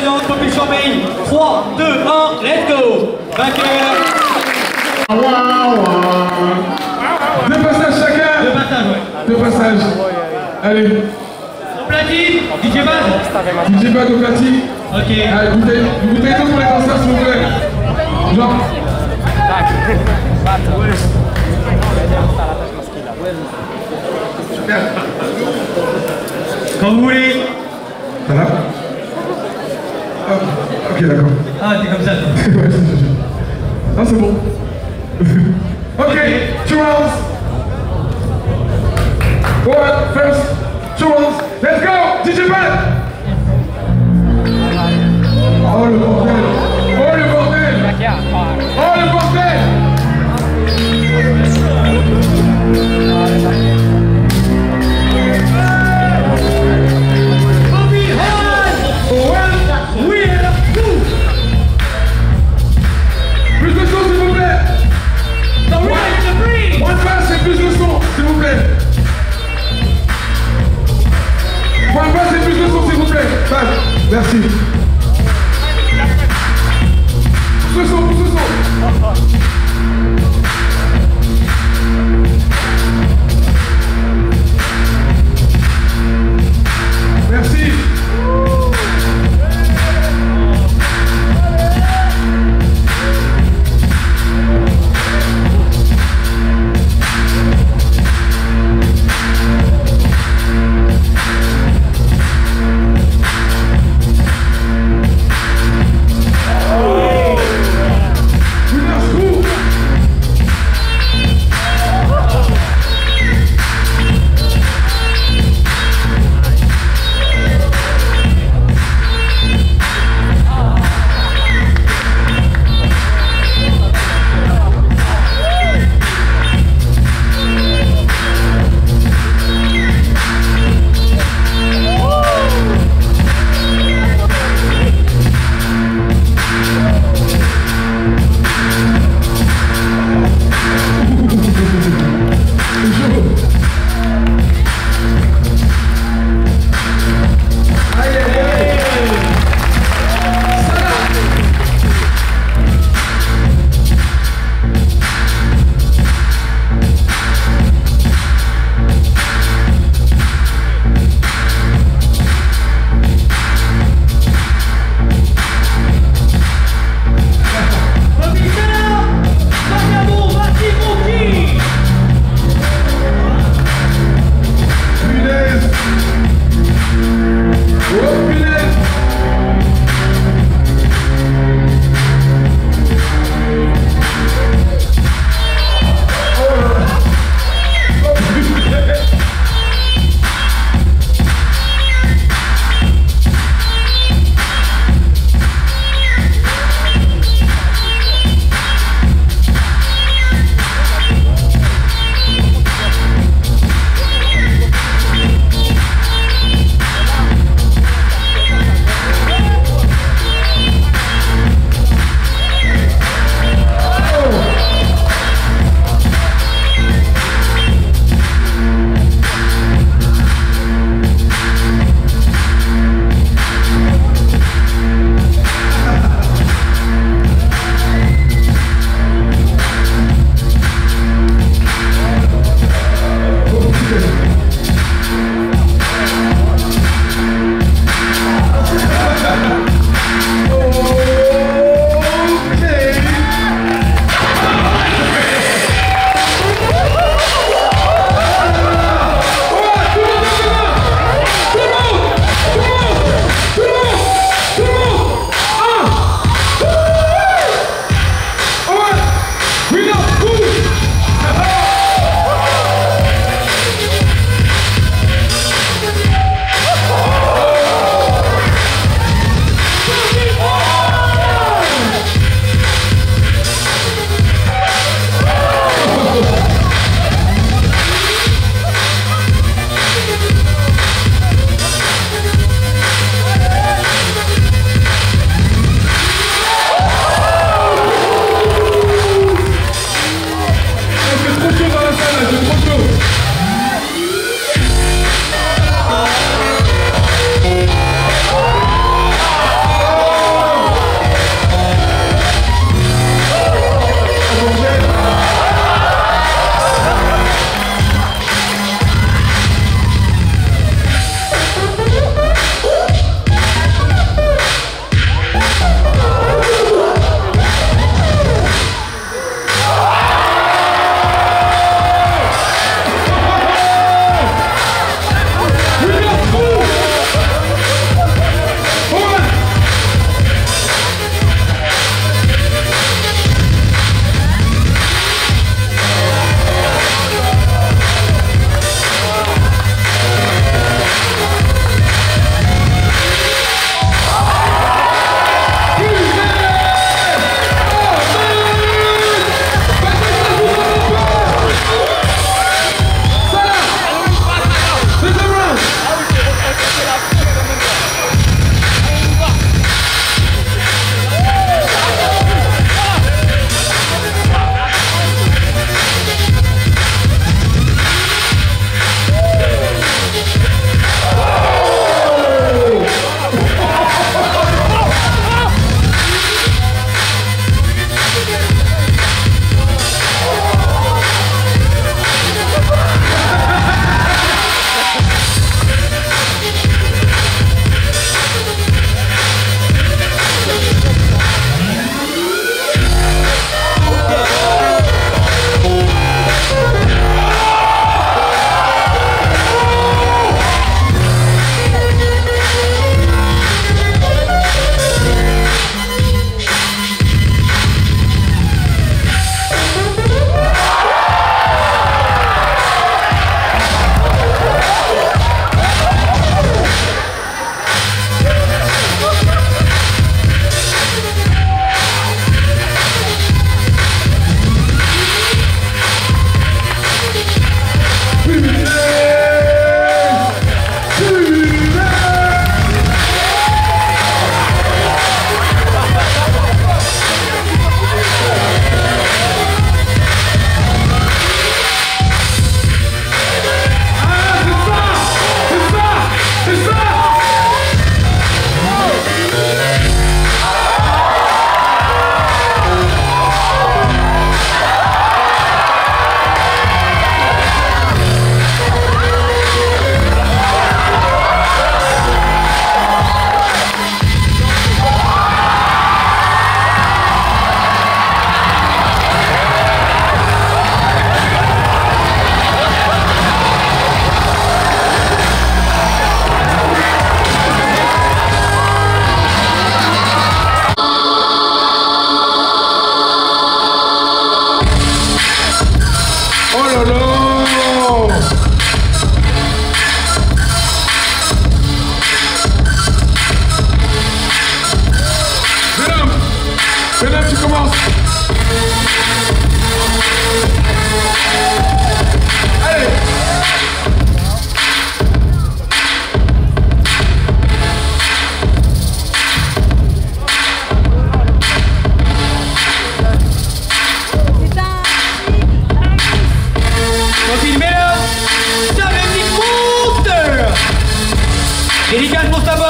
gagnante, propulsion main. 3, 2, 1, let's go. Vainqueur. Deux passages chacun. Deux passages, ouais. Deux passages. Allez. Au platine, DJ Bad. DJ Bad au platine. Ok. Allez, une bouteille d'eau pour les danseurs, s'il vous plaît. Genre. Super. Quand vous voulez. Ça va? Ok, d'accord. Ah, t'es comme ça. Ouais, non, c'est bon. Ok, 2 rounds. One, first, 2 rounds. Let's go, DJ Bad. Oh le bordel. Oh le bordel. Oh le bordel. Plus de son, s'il vous plaît. One pass et plus de son, s'il vous plaît. One pass et plus de son,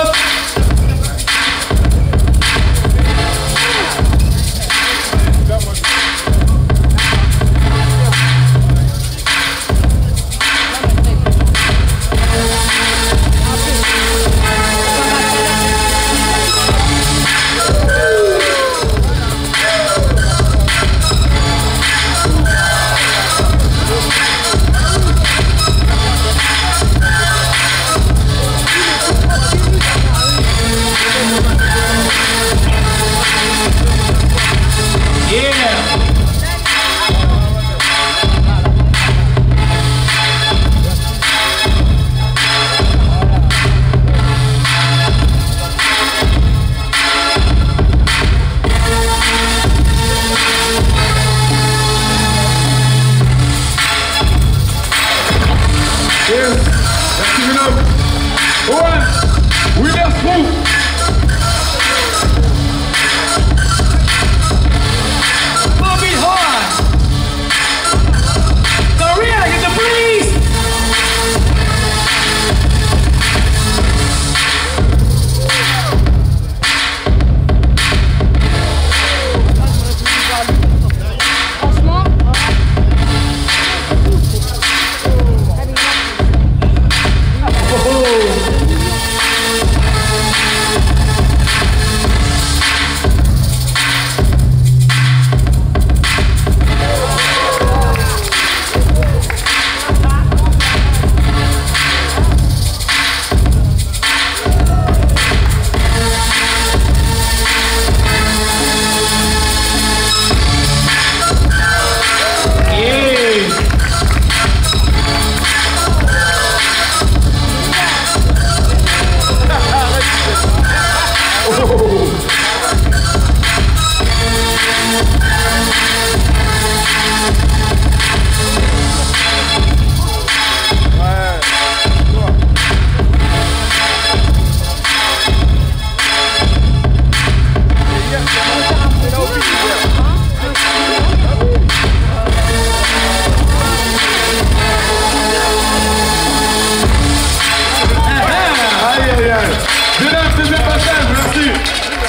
Stop.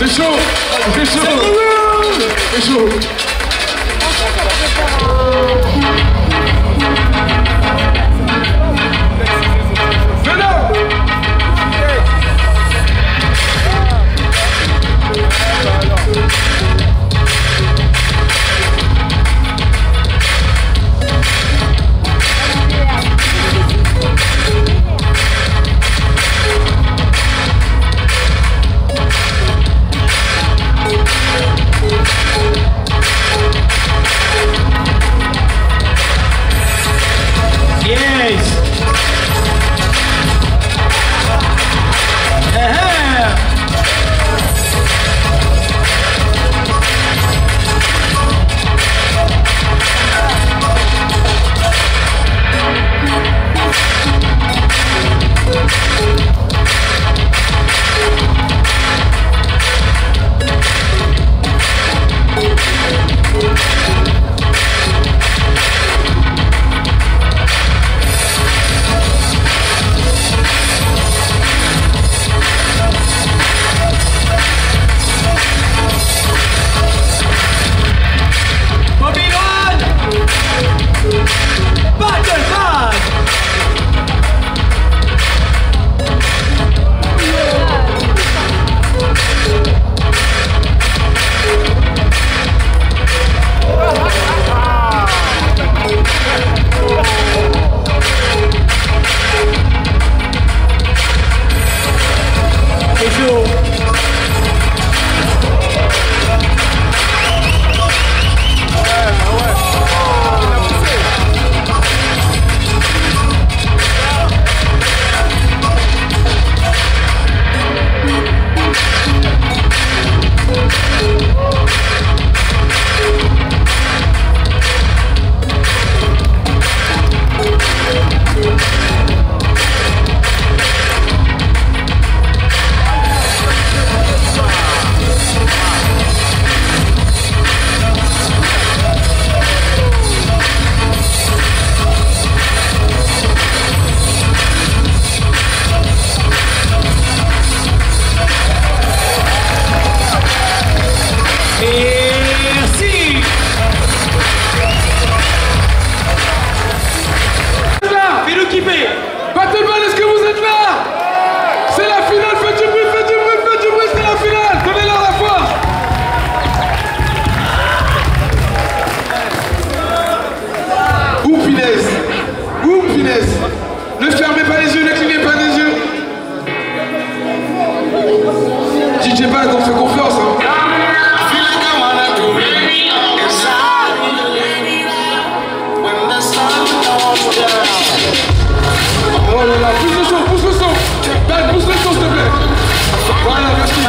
C'est chaud, c'est chaud, c'est chaud. DJ Bad, on fait confiance. Hein. Oh là là, pousse le son, pousse le son. Bad, pousse le son, s'il te plaît. Voilà, merci.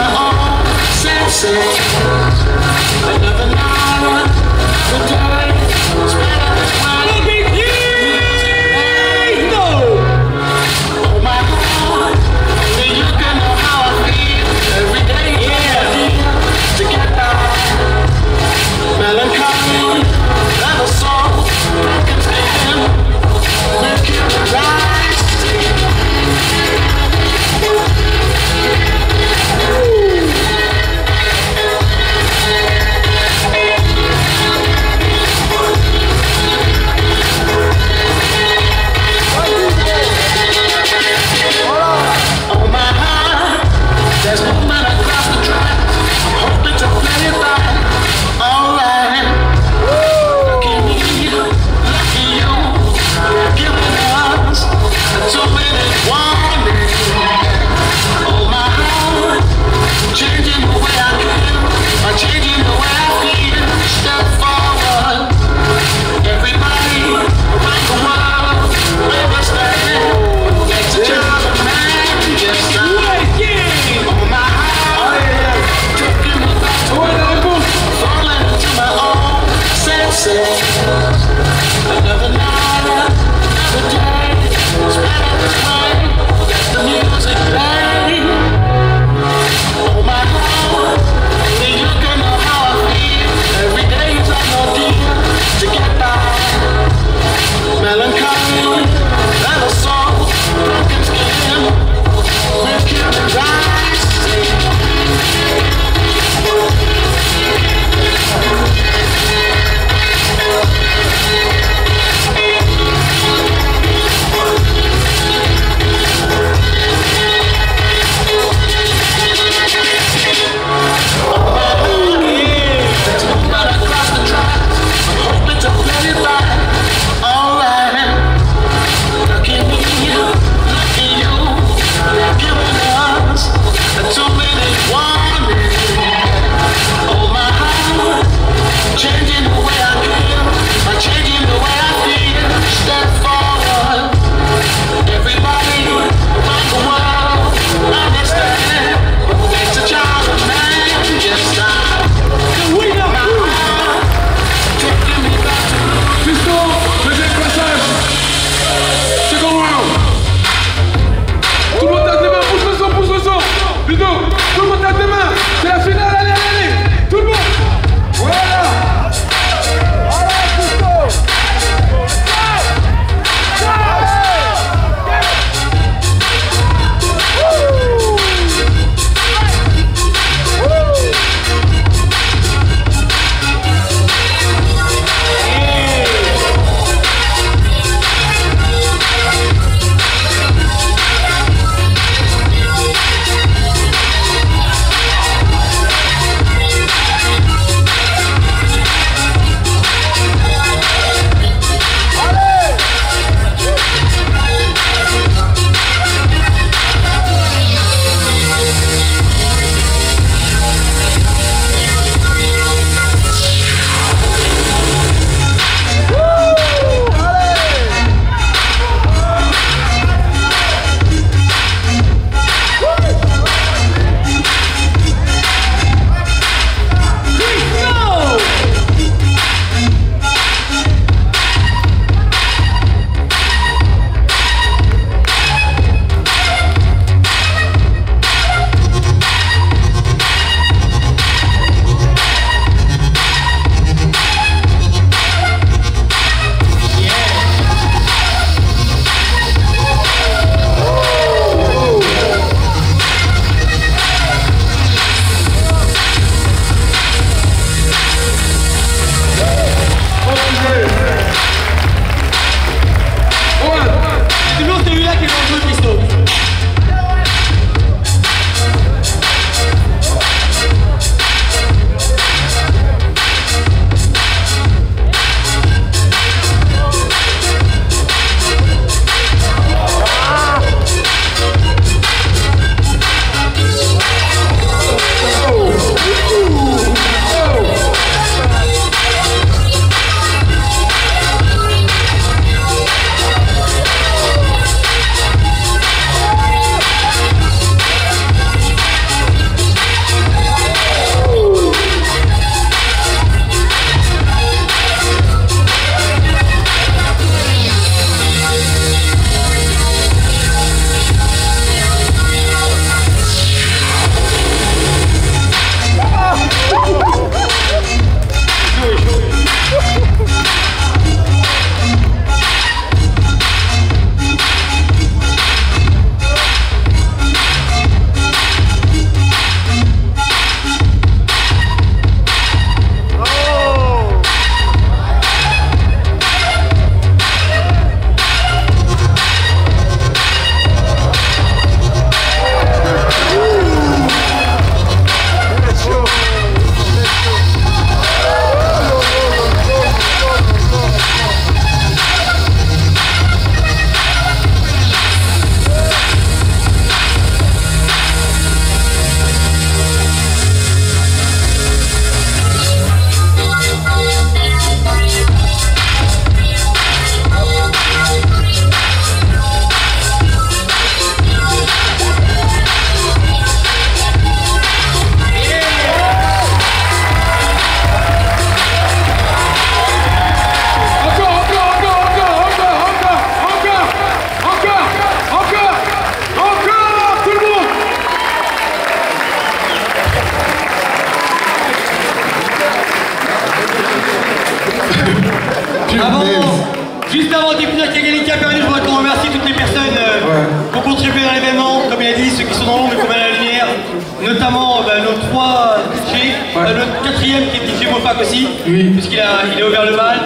évidemment nos 3 DJ, notre 4e qui est DJ Mofac aussi, puisqu'il a ouvert le bal.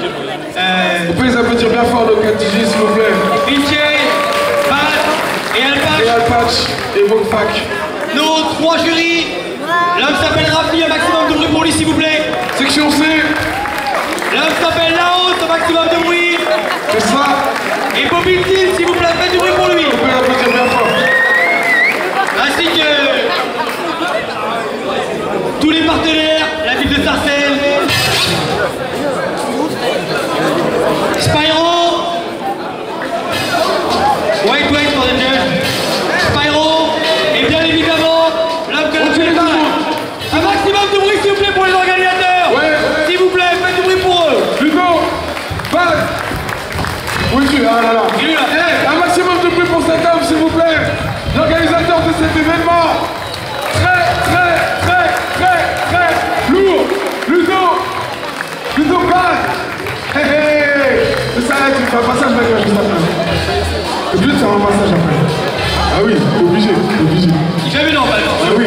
On peut les applaudir bien fort, nos 4 DJ, s'il vous plaît. DJ, Bal et Alpatch. Et Alpatch et Mofac. Nos 3 jurys. L'homme s'appelle Rafi, un maximum de bruit pour lui, s'il vous plaît. Section C. L'homme s'appelle Laos, un maximum de bruit. C'est ça. Et Bobby Team, s'il vous plaît, faites du bruit pour lui. On peut l'applaudir bien fort. Ainsi que tous les partenaires, la ville de Sarcelles, Spyro, wait for the judge, Spyro, et bien évidemment, l'homme que l'on fait pas. Un maximum de bruit s'il vous plaît pour les organisateurs. S'il vous plaît, faites du bruit pour eux. Ludo, Bal. Oui, tu là, là. Un maximum de bruit pour cet homme, s'il vous plaît. L'organisateur de cet événement. Très lourd. Ludo, Bal. C'est ça, tu fais un passage avec moi juste après. Le but, c'est un passage après. Ah oui, obligé. Il fait non, Ah oui.